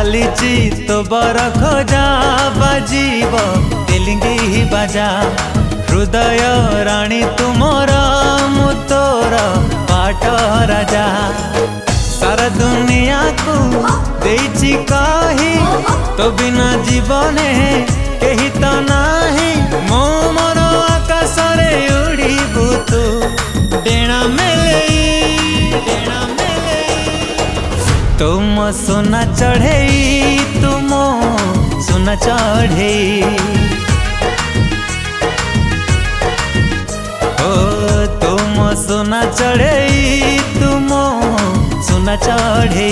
चालीची तो बर खोजा बाजीब तेलिंगी बाजा हृदय राणी तुमर मु तोर पाट राजा सारा दुनिया को देइछि कही तो बिना जीवने कही तो नाही मो मोर आकाश रे उड़ीबु तू डेणा मेले तुम सोना चढ़े तुम सोना चढ़े ओ तुम सोना चढ़े तुम सोना चढ़े।